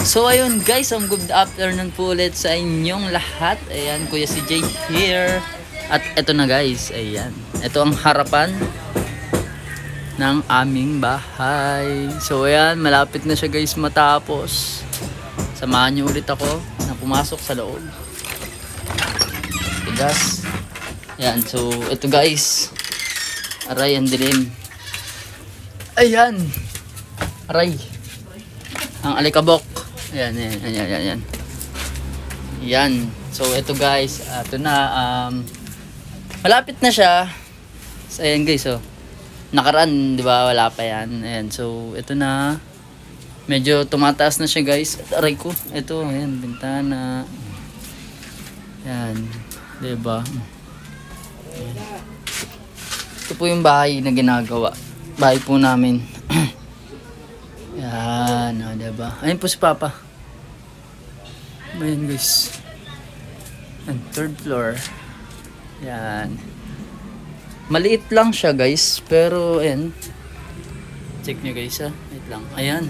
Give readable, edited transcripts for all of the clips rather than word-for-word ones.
So ayun guys, good afternoon po ulit sa inyong lahat. Ayan, Kuya CJ here. At eto na guys, ayan. Ito ang harapan ng aming bahay. So ayan, malapit na siya guys matapos. Samahan niyo ulit ako na pumasok sa loob. Tigas. Ayan, so ito guys. Aray, ang dilim. Ayan. Aray. Ang alikabok. Ayan. Yan. So, ito guys. Ito na. Malapit na siya. So, ayan guys. So, nakaraan, di ba? Wala pa yan. Ayan. So, ito na. Medyo tumataas na siya guys. Aray ko. Ito. Ayan. Bintana. Ayan. Di ba? Ito po yung bahay na ginagawa. Bahay po namin. Yan, diba? Ayun po si Papa. Ayan guys. And third floor. Yan. Maliit lang siya guys. Pero ayan. Check nyo guys ha. Wait lang. Ayan.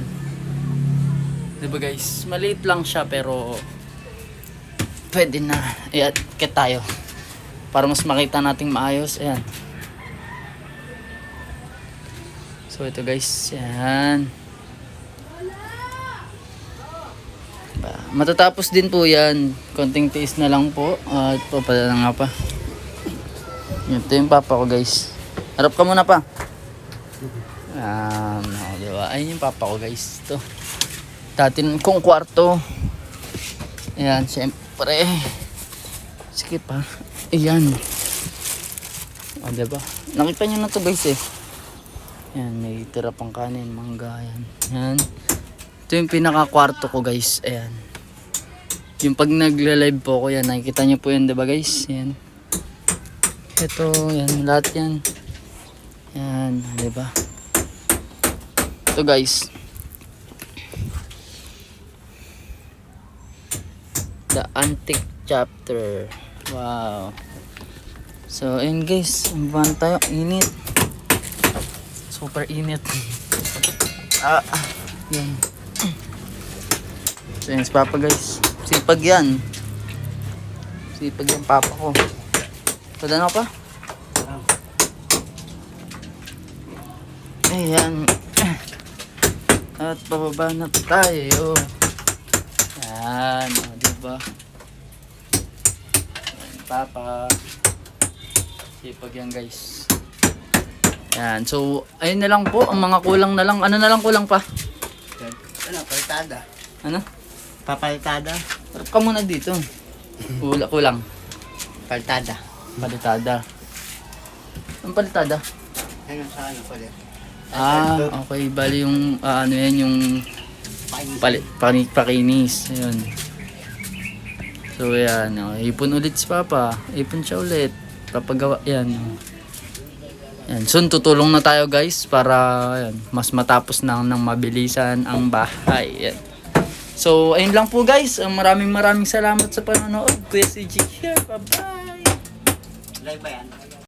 Diba guys? Maliit lang siya pero pwede na. Ayan. Kaya tayo. Para mas makita nating maayos. Ayan. So ito guys. Ayan. Matatapos din po yan. Konting tiis na lang po. Ito pala na nga pa. Ito yung papa ko guys. Harap ka muna pa. Diba? Ayun yung papa ko guys. Ito. Dati kong kwarto. Ayan, syempre. Sige pa. Ayan. Diba? Nakita nyo na to guys eh. Ayan, may tira pang kanin. Mangga. Ayan. Ito yung pinaka kwarto ko guys. Ayan. Yung pag nagla-live po ko yan, nakikita nyo po yan, diba guys? Yan. Ito, yan, lahat yan. Yan, diba? Ito guys. The Antique Chapter. Wow. So, ayun guys. Umbahan tayo. Init. Super init. Yan. So, yan si Papa guys. Sipag yan. Sipag yung papa ko. Pada na pa? Ayan. At pababa na tayo. Yan. Diba? Ayan, papa. Sipag yan guys. Yan. So, ayun na lang po. Ang mga kulang na lang. Ano na lang kulang pa? Ano? Palitada. Ano? Papalitada. Harap ka muna dito. Kulang. Palitada. Palitada. Ang palitada? Ano sa ano pala? Okay. Bali yung ano yan yung pakinis. Ayun. So yan. Ipon ulit si Papa. Ipon siya ulit. Papagawa yan. Yan. Soon tutulong na tayo guys para yan, mas matapos na ng mabilisan ang bahay. Yan. So, ayun lang po guys. Maraming salamat sa panonood. Kuya CJ here. Bye-bye. Live ba yan?